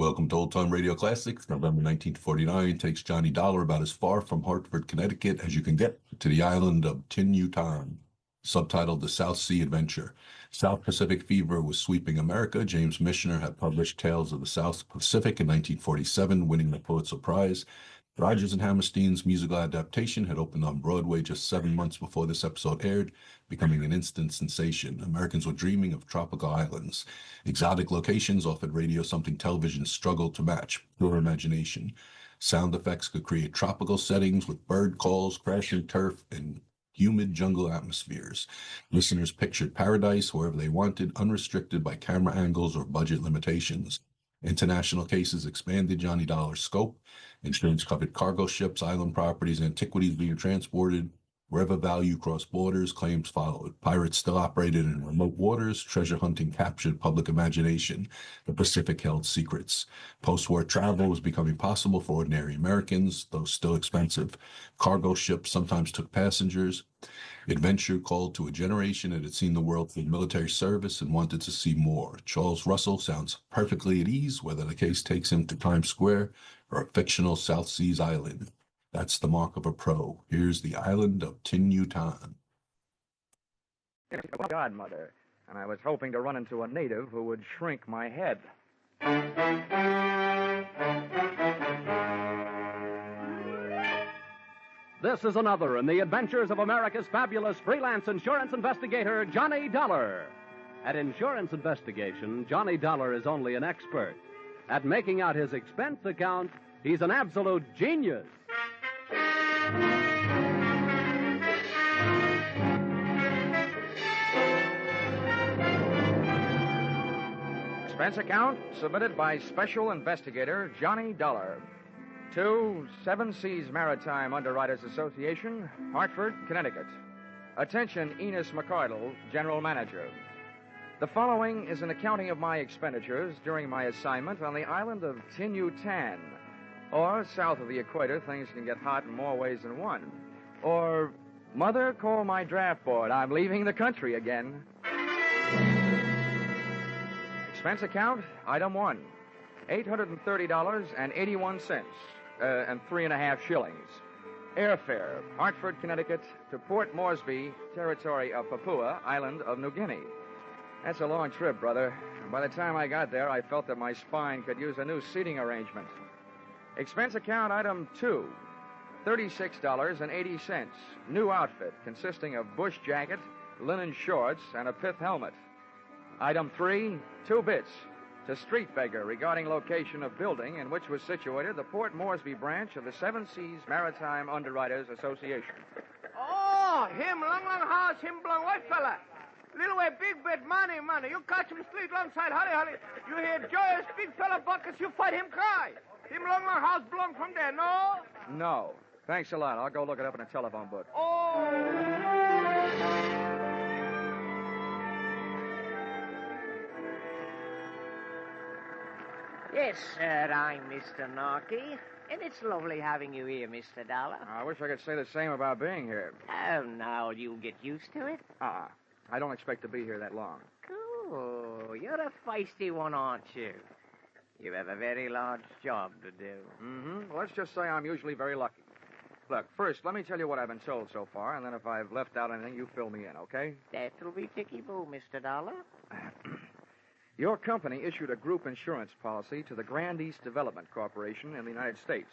Welcome to Old Time Radio Classics. November 1949 takes Johnny Dollar about as far from Hartford, Connecticut as you can get to the island of Tin-Yutan, subtitled The South Sea Adventure. South Pacific fever was sweeping America. James Michener had published Tales of the South Pacific in 1947, winning the Pulitzer Prize. Rodgers and Hammersteins' musical adaptation had opened on Broadway just 7 months before this episode aired, becoming an instant sensation. Americans were dreaming of tropical islands. Exotic locations offered radio something television struggled to match: pure imagination. Sound effects could create tropical settings with bird calls, crashing turf, and humid jungle atmospheres. Listeners pictured paradise wherever they wanted, unrestricted by camera angles or budget limitations. International cases expanded Johnny Dollar's scope. Insurance covered cargo ships, island properties, antiquities being transported. Wherever value crossed borders, claims followed. Pirates still operated in remote waters. Treasure hunting captured public imagination. The Pacific held secrets. Post-war travel was becoming possible for ordinary Americans, though still expensive. Cargo ships sometimes took passengers. Adventure called to a generation that had seen the world through military service and wanted to see more. Charles Russell sounds perfectly at ease, whether the case takes him to Times Square or a fictional South Seas island. That's the mark of a pro. Here's the island of Tin-Yutan. Godmother, and I was hoping to run into a native who would shrink my head. This is another in the adventures of America's fabulous freelance insurance investigator, Johnny Dollar. At insurance investigation, Johnny Dollar is only an expert. At making out his expense account, he's an absolute genius. Expense account submitted by Special Investigator Johnny Dollar to Seven Seas Maritime Underwriters Association, Hartford, Connecticut. Attention, Enos McCardle, General Manager. The following is an accounting of my expenditures during my assignment on the island of Tin-Yutan. Or, south of the equator, things can get hot in more ways than one. Or, Mother, call my draft board. I'm leaving the country again. Expense account, item 1, $830.81, and 3.5 shillings. Airfare, Hartford, Connecticut, to Port Moresby, territory of Papua, island of New Guinea. That's a long trip, brother. By the time I got there, I felt that my spine could use a new seating arrangement. Expense account, item 2, $36.80. New outfit consisting of bush jacket, linen shorts, and a pith helmet. Item 3, 2 bits to street beggar regarding location of building in which was situated the Port Moresby branch of the Seven Seas Maritime Underwriters Association. Oh, him, long house, him belong white fella. Little way, big bit, money. You catch him street long side, hurry. You hear joyous big fella buckets, you fight him cry. Him long house belong from there, no? No. Thanks a lot. I'll go look it up in a telephone book. Oh. Yes, sir, I'm Mr. Narkey, and it's lovely having you here, Mr. Dollar. I wish I could say the same about being here. Oh, now you'll get used to it. I don't expect to be here that long. Cool. You're a feisty one, aren't you? You have a very large job to do. Mm-hmm. Let's just say I'm usually very lucky. Look, first, let me tell you what I've been told so far, and then if I've left out anything, you fill me in, okay? That'll be ticky-boo, Mr. Dollar. Your company issued a group insurance policy to the Grand East Development Corporation in the United States.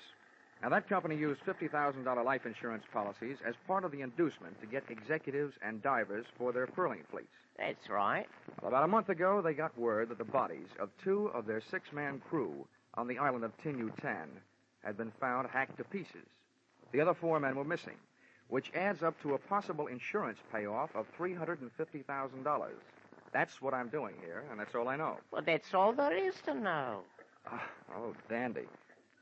Now, that company used $50,000 life insurance policies as part of the inducement to get executives and divers for their pearling fleets. That's right. Well, about a month ago, they got word that the bodies of 2 of their 6-man crew on the island of Tin-Yutan had been found hacked to pieces. The other 4 men were missing, which adds up to a possible insurance payoff of $350,000. That's what I'm doing here, and that's all I know. Well, that's all there is to know. Oh, dandy.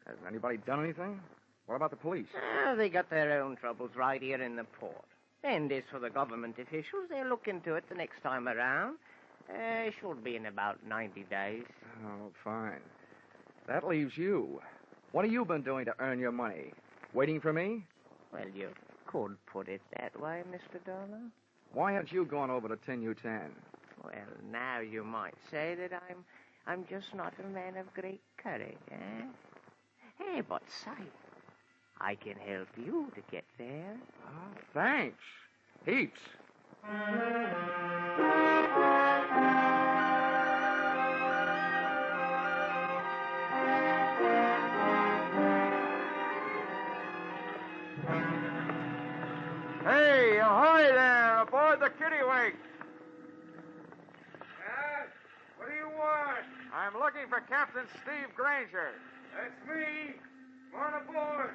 Has anybody done anything? What about the police? They got their own troubles right here in the port. And as for the government officials, they'll look into it the next time around. Should be in about 90 days. Oh, fine. That leaves you. What have you been doing to earn your money? Waiting for me? Well, you could put it that way, Mr. Dollar. Why haven't you gone over to Tin-Yutan? Well, now you might say that I'm just not a man of great courage, eh? Hey, but say, I can help you to get there. Oh, thanks. Heaps. Hey, ahoy there, aboard the Kittiwake. What do you want? I'm looking for Captain Steve Granger. That's me. Come on aboard.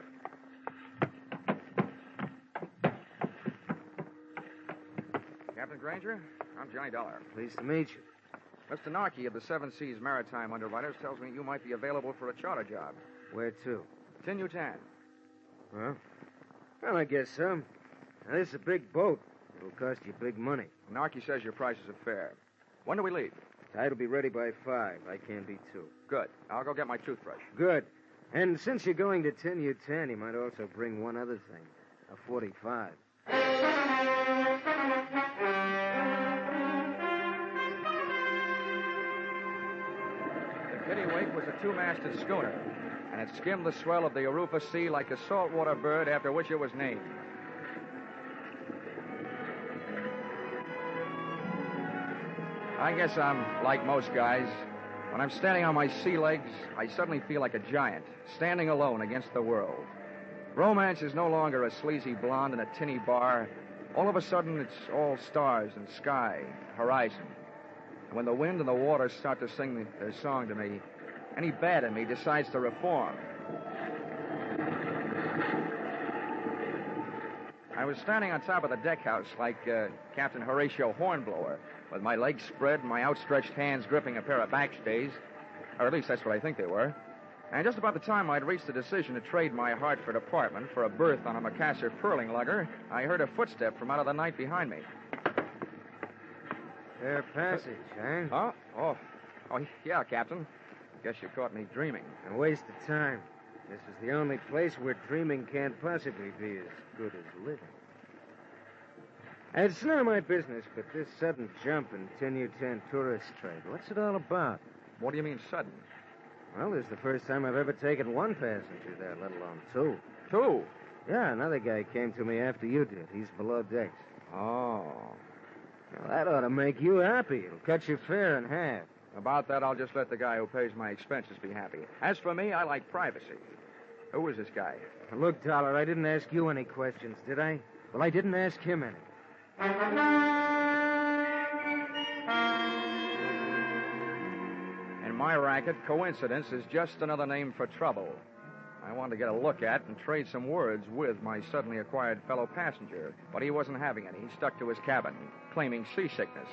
Captain Granger, I'm Johnny Dollar. Pleased to meet you. Mr. Narkey of the Seven Seas Maritime Underwriters tells me you might be available for a charter job. Where to? Tin-Yutan. Well, I guess so. Now, this is a big boat. It'll cost you big money. Narkey says your prices are fair. When do we leave? Tide will be ready by 5. I can't be 2. Good. I'll go get my toothbrush. Good. And since you're going to Tin-Yutan, you might also bring one other thing. A 45. The Kittiwake was a two-masted schooner, and it skimmed the swell of the Aruba Sea like a saltwater bird after which it was named. I guess I'm like most guys. When I'm standing on my sea legs, I suddenly feel like a giant, standing alone against the world. Romance is no longer a sleazy blonde in a tinny bar. All of a sudden, it's all stars and sky, horizon. And when the wind and the water start to sing their song to me, any bad in me decides to reform. I was standing on top of the deckhouse like Captain Horatio Hornblower, with my legs spread and my outstretched hands gripping a pair of backstays. Or at least that's what I think they were. And just about the time I'd reached the decision to trade my Hartford apartment for a berth on a Macassar pearling lugger, I heard a footstep from out of the night behind me. Fair passage, eh? Huh? Oh, yeah, Captain. Guess you caught me dreaming. A waste of time. This is the only place where dreaming can't possibly be as good as living. It's none of my business, but this sudden jump in Tin-Yutan tourist trade, what's it all about? What do you mean sudden? Well, this is the first time I've ever taken one passenger there, let alone 2. 2? Yeah, another guy came to me after you did. He's below decks. Oh. Well, that ought to make you happy. It'll cut your fare in half. About that, I'll just let the guy who pays my expenses be happy. As for me, I like privacy. Who is this guy? Look, Dollar, I didn't ask you any questions, did I? Well, I didn't ask him any. In my racket, coincidence is just another name for trouble. I wanted to get a look at and trade some words with my suddenly acquired fellow passenger, but he wasn't having any. He stuck to his cabin, claiming seasickness.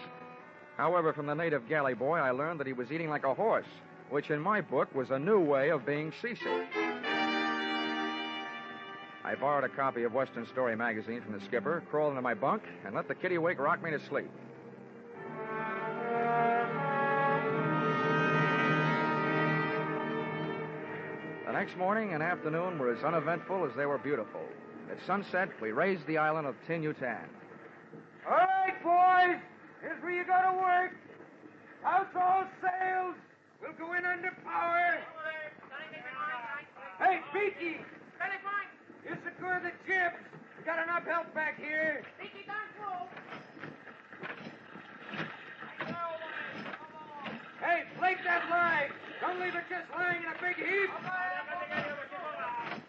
However, from the native galley boy, I learned that he was eating like a horse, which in my book was a new way of being seasick. I borrowed a copy of Western Story magazine from the skipper, crawled into my bunk, and let the Kittiwake rock me to sleep. The next morning and afternoon were as uneventful as they were beautiful. At sunset, we raised the island of Tin-Yutan. All right, boys. Here's where you go to work. House all sails. We'll go in under power. Hey, Beaky. You secure the jibs. We got enough help back here. Hey, flake that line. Don't leave it just lying in a big heap.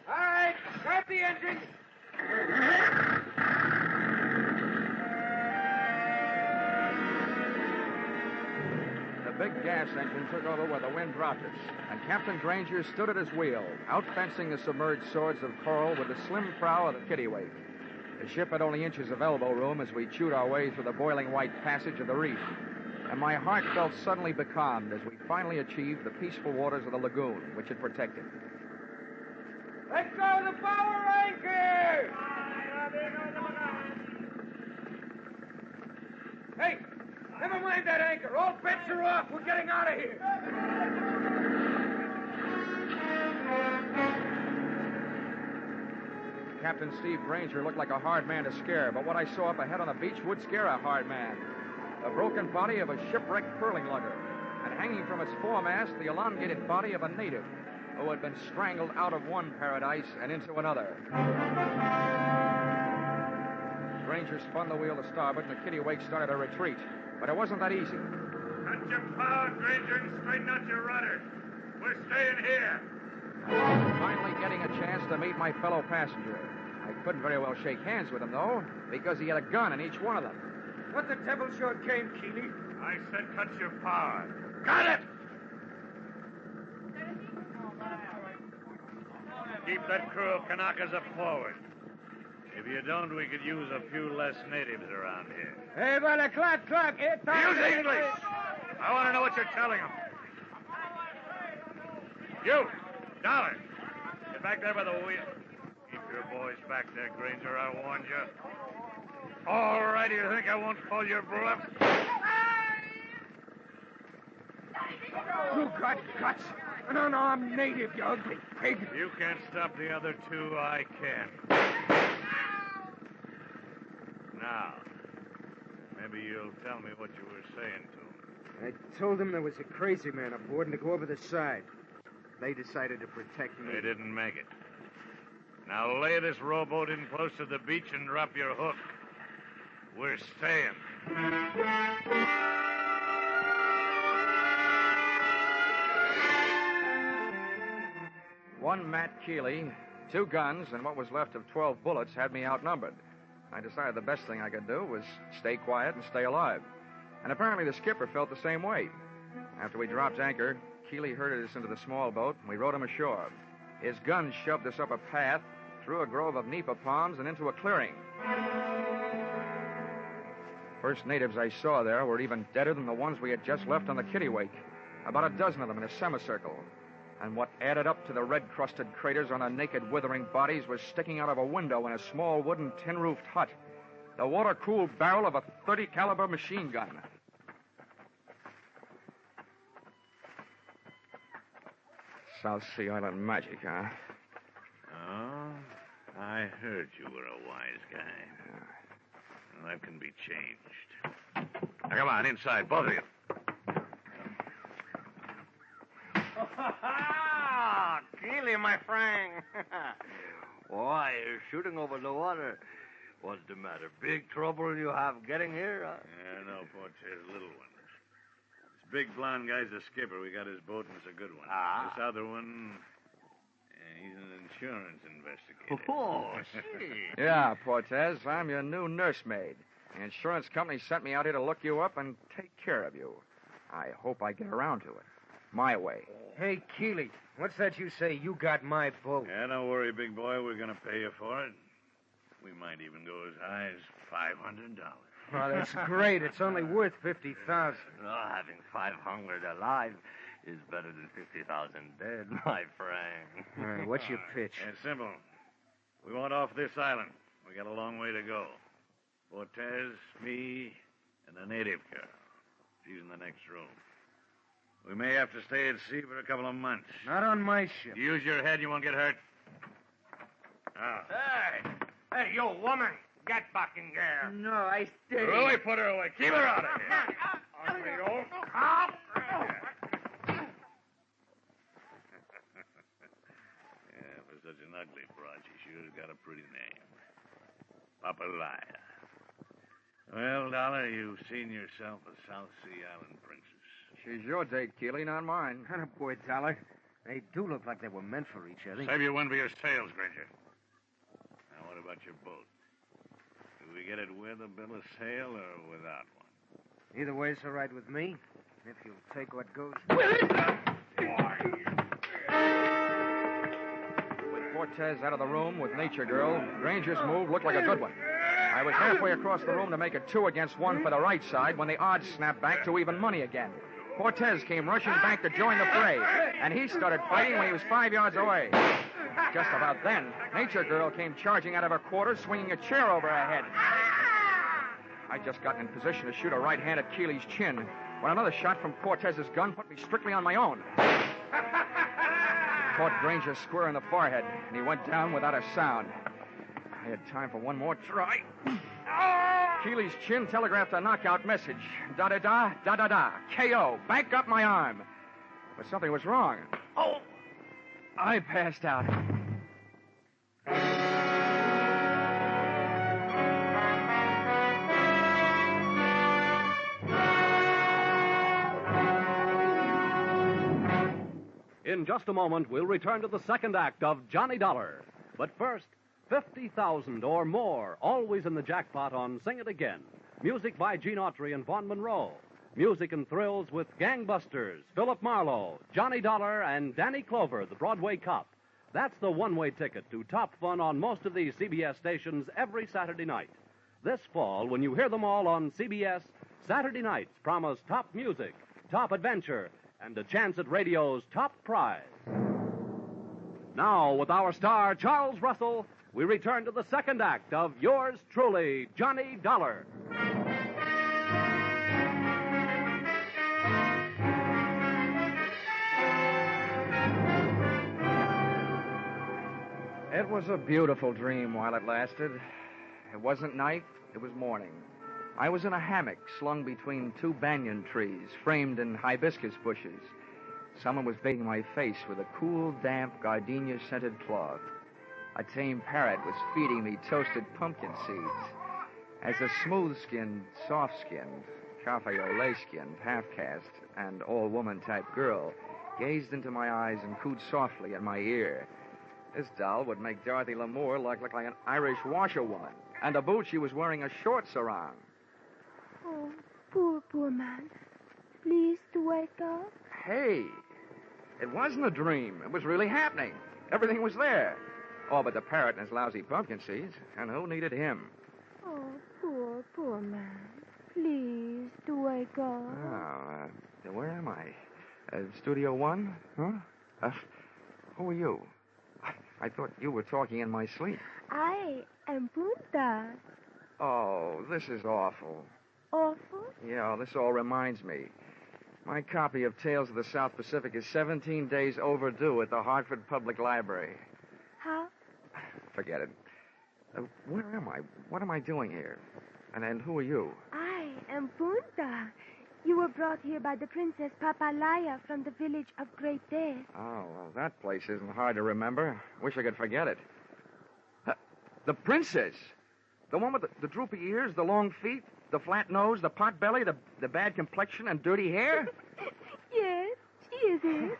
All right, start the engine. The big gas engine took over where the wind dropped us, and Captain Granger stood at his wheel, outfencing the submerged swords of coral with the slim prow of the Kittiwake. The ship had only inches of elbow room as we chewed our way through the boiling white passage of the reef, and my heart felt suddenly becalmed as we finally achieved the peaceful waters of the lagoon, which it protected. Let go the power anchor! Hey, never mind that anchor. All bets are off. We're getting out of here. Captain Steve Granger looked like a hard man to scare, but what I saw up ahead on the beach would scare a hard man. The broken body of a shipwrecked pearling lugger, and hanging from its foremast the elongated body of a native who had been strangled out of one paradise and into another. Granger spun the wheel to starboard, and the kittiwake started a retreat. But it wasn't that easy. Cut your power, Granger, and straighten out your rudder. We're staying here. Finally getting a chance to meet my fellow passenger. I couldn't very well shake hands with him, though, because he had a gun in each one of them. What the devil's your game, Keeley? I said cut your power. Got it! Keep that crew of Kanakas up forward. If you don't, we could use a few less natives around here. Hey, brother, clap. Use English! I want to know what you're telling them. You, Dollar, get back there by the wheel. Keep your boys back there, Granger, I warned you. All right, you think I won't call your bluff? You got guts. An unarmed native, you ugly pig. You can't stop the other two, I can. Now, maybe you'll tell me what you were saying to him. I told them there was a crazy man aboard and to go over the side. They decided to protect me. They didn't make it. Now lay this rowboat in close to the beach and drop your hook. We're staying. One Matt Keeley, 2 guns, and what was left of 12 bullets had me outnumbered. I decided the best thing I could do was stay quiet and stay alive. And apparently the skipper felt the same way. After we dropped anchor, Keeley herded us into the small boat, and we rowed him ashore. His gun shoved us up a path, through a grove of nipa palms, and into a clearing. First natives I saw there were even deader than the ones we had just left on the kittiwake. About a dozen of them in a semicircle. And what added up to the red-crusted craters on their naked, withering bodies was sticking out of a window in a small wooden tin-roofed hut. The water-cooled barrel of a .30 caliber machine gun. South Sea Island magic, huh? Oh, I heard you were a wise guy. Well, that can be changed. Now, come on, inside, both of you. Keeley, my friend. Why, you're shooting over the water. What's the matter? Big trouble you have getting here? Yeah, no, Porter's little one. This big blonde guy's the skipper. We got his boat, and it's a good one. Ah. This other one, he's an insurance investigator. Oh, see. Yeah, Portez, I'm your new nursemaid. The insurance company sent me out here to look you up and take care of you. I hope I get around to it. My way. Hey, Keeley, what's that you say? You got my boat. Yeah, don't worry, big boy. We're going to pay you for it. We might even go as high as $500. Oh, that's great. It's only worth $50,000. No, having 500 alive is better than 50,000 dead, my friend. What's your pitch? It's simple. We want off this island. We got a long way to go. Cortez, me, and the native girl. She's in the next room. We may have to stay at sea for a couple of months. Not on my ship. Use your head, you won't get hurt. Now. Hey, you woman. Get back in there. No, I stay. Really, put her away. Keep her out of here. Ugly old cop. Yeah, for such an ugly broad, she sure has got a pretty name. Papalaya. Well, Dollar, you've seen yourself a South Sea Island princess. She's your date, Keeley, not mine. Boy, Dollar. They do look like they were meant for each other. Save your wind for your sails, Granger. Now, what about your boat? Do we get it with a bill of sale or without one? Either way's all right with me, if you'll take what goes. With Cortez out of the room with Nature Girl, Granger's move looked like a good one. I was halfway across the room to make it 2 against 1 for the right side when the odds snapped back to even money again. Cortez came rushing back to join the fray, and he started fighting when he was 5 yards away. Just about then, Nature Girl came charging out of her quarters, swinging a chair over her head. I'd just gotten in position to shoot a right hand at Keeley's chin when another shot from Cortez's gun put me strictly on my own. Caught Granger square in the forehead, and he went down without a sound. I had time for one more try. Keeley's chin telegraphed a knockout message. Da-da-da, da-da-da, K.O., back up my arm. But something was wrong. Oh, I passed out. In just a moment, we'll return to the second act of Johnny Dollar. But first, 50,000 or more, always in the jackpot on Sing It Again. Music by Gene Autry and Vaughn Monroe. Music and thrills with Gangbusters, Philip Marlowe, Johnny Dollar, and Danny Clover, the Broadway cop. That's the one-way ticket to top fun on most of these CBS stations every Saturday night. This fall, when you hear them all on CBS, Saturday nights promise top music, top adventure, and a chance at radio's top prize. Now, with our star, Charles Russell, we return to the second act of yours truly, Johnny Dollar. It was a beautiful dream while it lasted. It wasn't night, it was morning. I was in a hammock slung between two banyan trees, framed in hibiscus bushes. Someone was bathing my face with a cool, damp, gardenia-scented cloth. A tame parrot was feeding me toasted pumpkin seeds. As a smooth-skinned, soft-skinned, cafe-au-lait-skinned, half-caste, and all-woman type girl gazed into my eyes and cooed softly in my ear. This doll would make Dorothy Lamour look like an Irish washerwoman. And to boot, she was wearing a short sarong. Oh, poor man. Please to wake up. Hey, it wasn't a dream. It was really happening. Everything was there. Oh, but the parrot and his lousy pumpkin seeds. And who needed him? Oh, poor man. Please to wake up. Oh, where am I? Studio One? Huh? Who are you? I thought you were talking in my sleep. I am Punta. Oh, this is awful. Awful? Yeah, this all reminds me. My copy of Tales of the South Pacific is 17 days overdue at the Hartford Public Library. How? Forget it. Where am I? What am I doing here? And who are you? I am Punta. You were brought here by the Princess Papalaya from the village of Great Death. Oh, well, that place isn't hard to remember. Wish I could forget it. The princess? The one with the droopy ears, the long feet, the flat nose, the pot belly, the bad complexion, and dirty hair? Yes, she is it.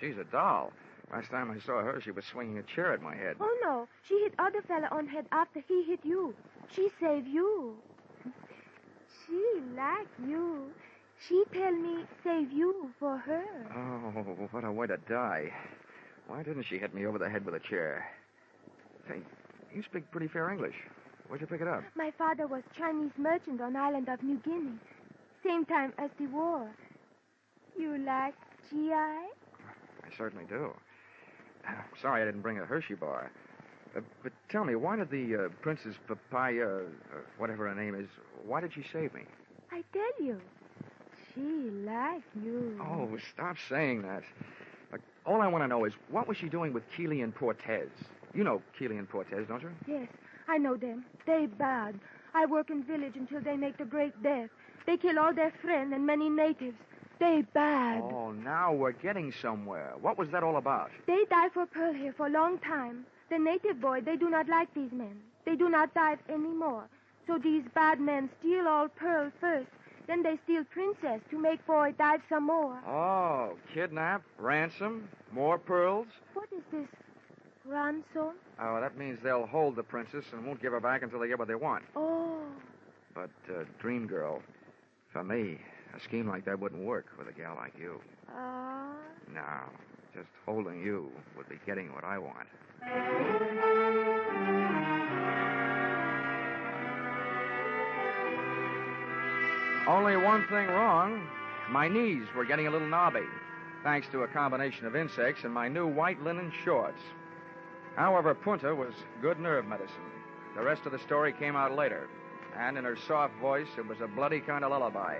She's a doll. Last time I saw her, she was swinging a chair at my head. Oh, no. She hit other fella on head after he hit you. She saved you. She like you. She tell me save you for her. Oh, what a way to die. Why didn't she hit me over the head with a chair? Say, you speak pretty fair English. Where'd you pick it up? My father was Chinese merchant on island of New Guinea. Same time as the war. You like GI? I certainly do. Sorry I didn't bring a Hershey bar. But tell me, why did the Princess Papaya, whatever her name is, why did she save me? I tell you. She like you. Oh, stop saying that. All I want to know is, what was she doing with Keeley and Portez? You know Keeley and Portez, don't you? Yes, I know them. They bad. I work in village until they make the Great Death. They kill all their friends and many natives. They bad. Oh, now we're getting somewhere. What was that all about? They die for pearl here for a long time. The native boy, they do not like these men. They do not dive anymore. So these bad men steal all pearl first. Then they steal princess to make boy dive some more. Oh, kidnap, ransom, more pearls? What is this? Ransom? Oh, that means they'll hold the princess and won't give her back until they get what they want. Oh. But, Dream Girl, for me, a scheme like that wouldn't work with a gal like you. No, just holding you would be getting what I want. Only one thing wrong. My knees were getting a little knobby, thanks to a combination of insects and my new white linen shorts. However, Punta was good nerve medicine. The rest of the story came out later, and in her soft voice, it was a bloody kind of lullaby.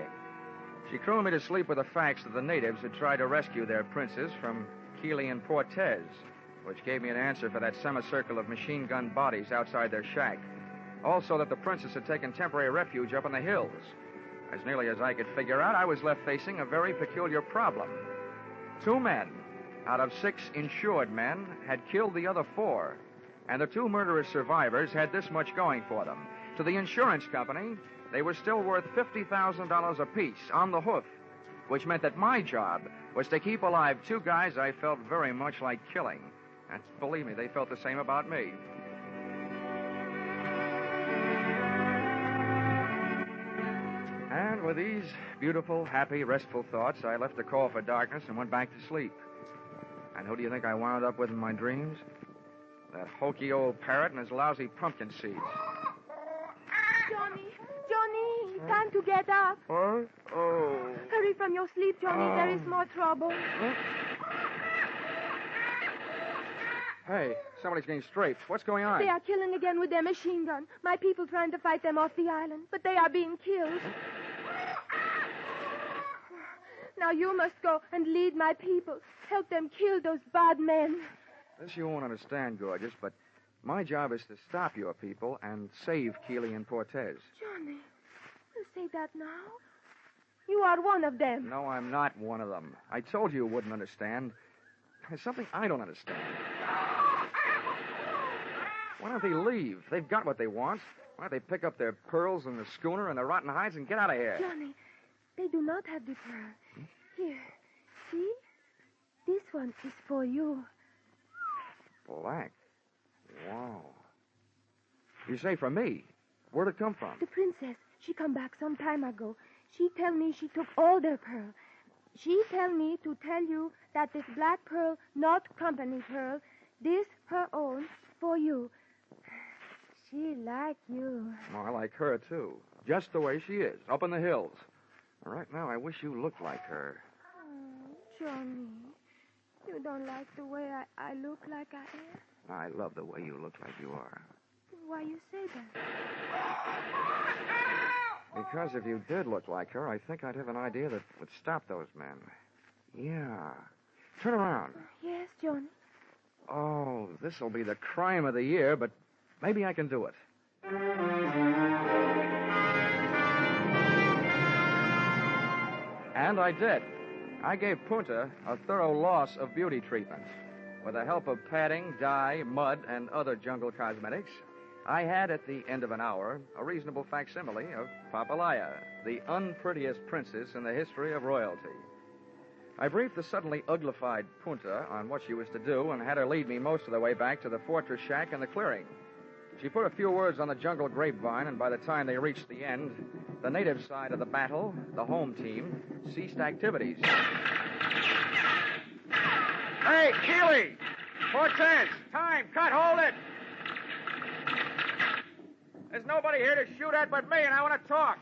She crooned me to sleep with the facts that the natives had tried to rescue their princess from Keeley and Portez, which gave me an answer for that semicircle of machine gun bodies outside their shack. Also that the princess had taken temporary refuge up in the hills. As nearly as I could figure out, I was left facing a very peculiar problem. 2 men out of 6 insured men had killed the other 4, and the 2 murderous survivors had this much going for them. To the insurance company, they were still worth $50,000 apiece on the hoof, which meant that my job was to keep alive 2 guys I felt very much like killing. And believe me, they felt the same about me. And with these beautiful, happy, restful thoughts, I left the call for darkness and went back to sleep. And who do you think I wound up with in my dreams? That hokey old parrot and his lousy pumpkin seeds. Johnny, time to get up. What? Oh. Hurry from your sleep, Johnny. There is more trouble. Hey, somebody's getting strafed. What's going on? They are killing again with their machine gun. My people trying to fight them off the island, but they are being killed. Now you must go and lead my people. Help them kill those bad men. This you won't understand, gorgeous, but my job is to stop your people and save Keeley and Cortez. Johnny, you say that now? You are one of them. No, I'm not one of them. I told you wouldn't understand. There's something I don't understand. Why don't they leave? They've got what they want. Why don't they pick up their pearls and the schooner and the rotten hides and get out of here? Johnny, they do not have the pearl. Here, see? This one is for you. Black. Wow. You say for me? Where'd it come from? The princess, she come back some time ago. She tell me she took all their pearl. She tell me to tell you that this black pearl, not company pearl, this her own for you. She like you. Oh, I like her, too. Just the way she is, up in the hills. Right now, I wish you looked like her. Oh, Johnny, you don't like the way I look like I am? I love the way you look like you are. Why you say that? Because if you did look like her, I think I'd have an idea that would stop those men. Yeah. Turn around. Yes, Johnny. Oh, this'll be the crime of the year, but maybe I can do it. And I did. I gave Punta a thorough loss of beauty treatment. With the help of padding, dye, mud, and other jungle cosmetics, I had, at the end of an hour, a reasonable facsimile of Papalaya, the unprettiest princess in the history of royalty. I briefed the suddenly uglified Punta on what she was to do and had her lead me most of the way back to the fortress shack and the clearing. She put a few words on the jungle grapevine, and by the time they reached the end, the native side of the battle, the home team, ceased activities. Hey, Keeley! Cortez! Time! Cut! Hold it! There's nobody here to shoot at but me, and I want to talk.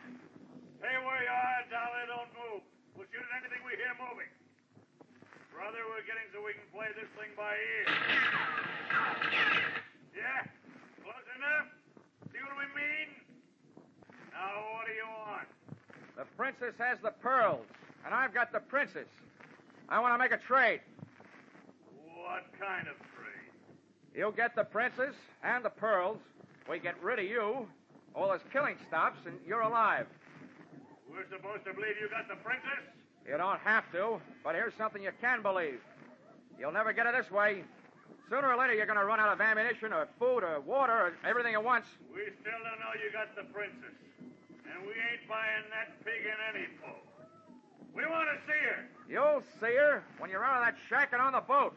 Stay where you are, Dollar. Don't move. We'll shoot at anything we hear moving. Brother, we're getting so we can play this thing by ear. Yeah? Close enough? See what we mean? Now, what do you want? The princess has the pearls, and I've got the princess. I want to make a trade. What kind of trade? You'll get the princess and the pearls. We get rid of you. All this killing stops, and you're alive. We're supposed to believe you got the princess? You don't have to, but here's something you can believe. You'll never get it this way. Sooner or later, you're going to run out of ammunition or food or water or everything at once. We still don't know you got the princess. And we ain't buying that pig in any poke. We want to see her. You'll see her when you're out of that shack and on the boat.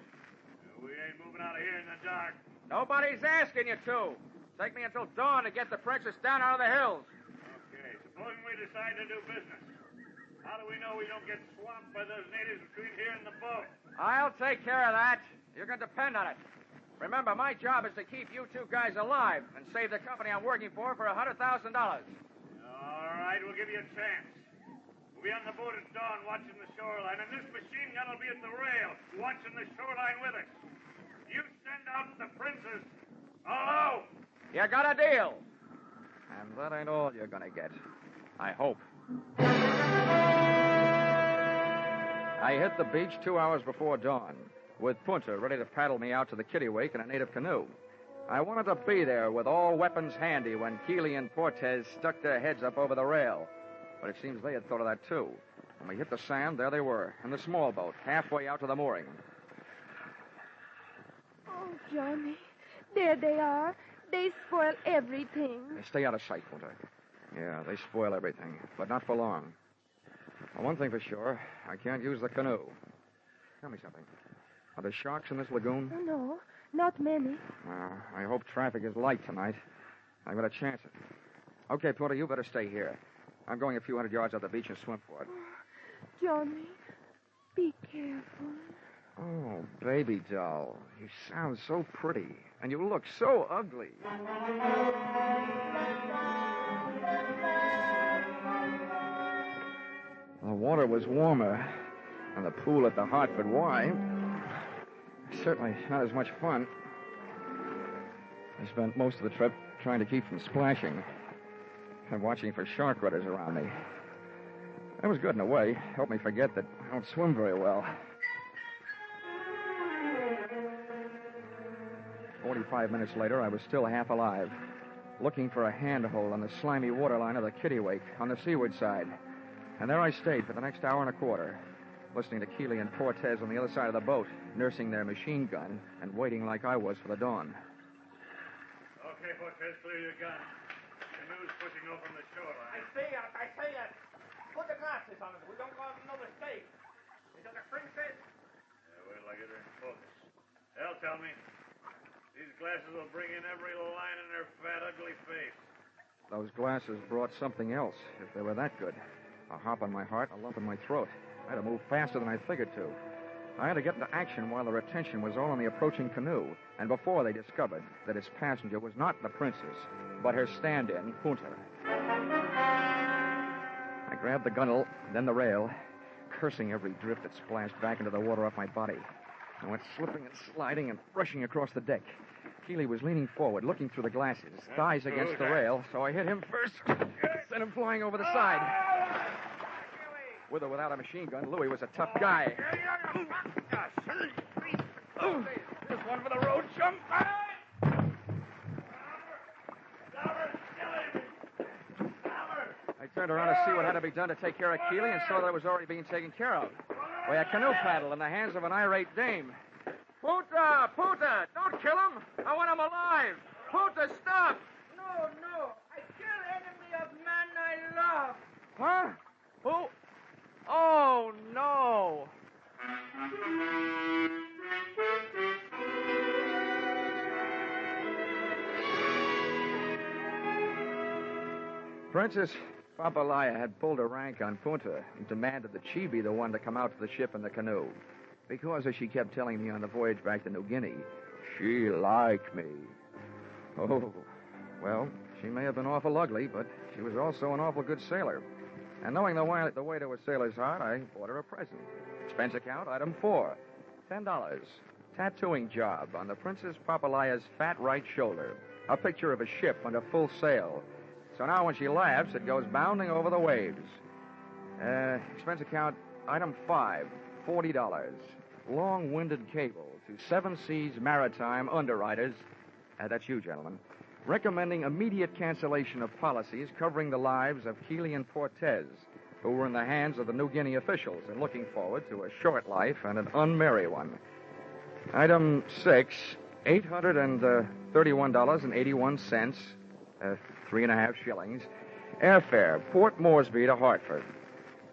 We ain't moving out of here in the dark. Nobody's asking you to. Take me until dawn to get the princess down out of the hills. Okay, supposing we decide to do business. How do we know we don't get swamped by those natives between here and the boat? I'll take care of that. You can depend on it. Remember, my job is to keep you 2 guys alive and save the company I'm working for $100,000. All right, we'll give you a chance. We'll be on the boat at dawn watching the shoreline, and this machine gun will be at the rail watching the shoreline with us. You send out the princess. Hello? You got a deal. And that ain't all you're going to get. I hope. I hit the beach 2 hours before dawn, with Punta ready to paddle me out to the kittiwake in a native canoe. I wanted to be there with all weapons handy when Keeley and Portez stuck their heads up over the rail. But it seems they had thought of that, too. When we hit the sand, there they were, in the small boat, halfway out to the mooring. Oh, Johnny, there they are. They spoil everything. They stay out of sight, Punta. Yeah, they spoil everything, but not for long. Well, one thing for sure, I can't use the canoe. Tell me something. Are there sharks in this lagoon? Oh, no, not many. I hope traffic is light tonight. I've got to chance it. Okay, Porter, you better stay here. I'm going a few hundred yards up the beach and swim for it. Johnny, be careful. Oh, baby doll, you sound so pretty, and you look so ugly. The water was warmer, and the pool at the Hartford Y. Certainly not as much fun. I spent most of the trip trying to keep from splashing and watching for shark rudders around me. That was good in a way. Helped me forget that I don't swim very well. 45 minutes later, I was still half alive, looking for a handhold on the slimy waterline of the Kittiwake on the seaward side. And there I stayed for the next hour and a quarter, listening to Keeley and Portez on the other side of the boat, nursing their machine gun and waiting like I was for the dawn. Okay, Portez, clear your gun. Canoe's pushing off from the shoreline. I see it. Put the glasses on it. We don't want no mistake. Is that a princess? Yeah, wait till I get her in focus. Hell, tell me. These glasses will bring in every line in her fat, ugly face. Those glasses brought something else, if they were that good. A hop on my heart, a lump in my throat. I had to move faster than I figured to. I had to get into action while their attention was all on the approaching canoe, and before they discovered that its passenger was not the princess, but her stand-in, Punta. I grabbed the gunwale, then the rail, cursing every drift that splashed back into the water off my body. I went slipping and sliding and rushing across the deck. Keeley was leaning forward, looking through the glasses, thighs against the rail, so I hit him first, sent him flying over the side. With or without a machine gun, Louis was a tough guy. Oh, just one for the road, chum. I turned around to see what had to be done to take care of Keeley and saw that it was already being taken care of. By a canoe paddle in the hands of an irate dame. Punta! Don't kill him! I want him alive! Punta, stop! No. I kill enemy of man I love. Huh? Who? Oh, no! Princess Papalaya had pulled a rank on Punta and demanded that she be the one to come out to the ship in the canoe. Because, as she kept telling me on the voyage back to New Guinea, she liked me. Oh, well, she may have been awful ugly, but she was also an awful good sailor. And knowing the way to a sailor's heart, I bought her a present. Expense account, item 4, $10. Tattooing job on the Princess Papalaya's fat right shoulder. A picture of a ship under full sail. So now when she laughs, it goes bounding over the waves. Expense account, item 5, $40. Long-winded cable to 7 Seas Maritime underwriters. That's you, gentlemen. Recommending immediate cancellation of policies covering the lives of Keeley and Portez, who were in the hands of the New Guinea officials and looking forward to a short life and an unmerry one. Item 6, $831.81, 3.5 shillings. Airfare, Port Moresby to Hartford.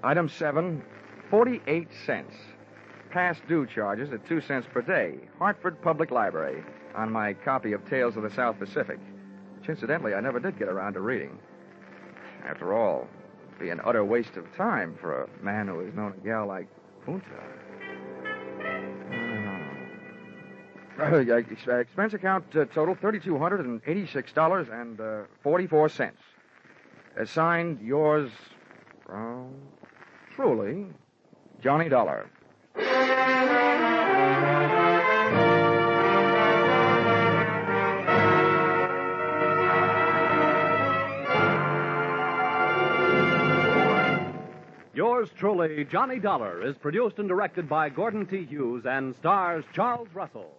Item 7, 48 cents. Past due charges at 2 cents per day. Hartford Public Library, on my copy of Tales of the South Pacific, which incidentally I never did get around to reading. After all, it'd be an utter waste of time for a man who has known a gal like Punta. Expense account total $3,286.44. Signed, yours, truly, Johnny Dollar. Yours truly, Johnny Dollar, is produced and directed by Gordon T. Hughes and stars Charles Russell.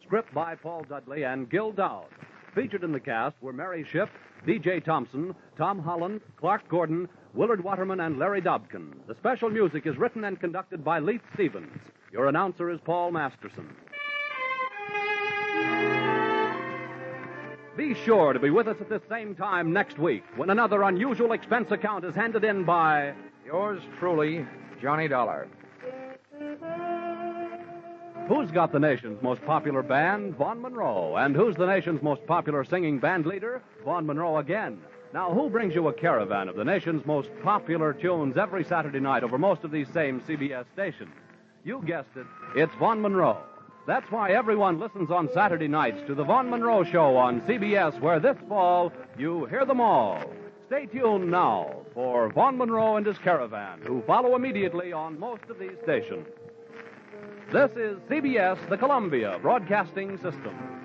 Script by Paul Dudley and Gil Dowd. Featured in the cast were Mary Shipp, D.J. Thompson, Tom Holland, Clark Gordon, Willard Waterman, and Larry Dobkin. The special music is written and conducted by Leith Stevens. Your announcer is Paul Masterson. Be sure to be with us at this same time next week when another unusual expense account is handed in by Yours truly, Johnny Dollar. Who's got the nation's most popular band? Vaughn Monroe. And who's the nation's most popular singing band leader? Vaughn Monroe again. Now, who brings you a caravan of the nation's most popular tunes every Saturday night over most of these same CBS stations? You guessed it, it's Vaughn Monroe. That's why everyone listens on Saturday nights to the Vaughn Monroe Show on CBS, where this fall you hear them all. Stay tuned now for Vaughn Monroe and his caravan, who follow immediately on most of these stations. This is CBS, the Columbia Broadcasting System.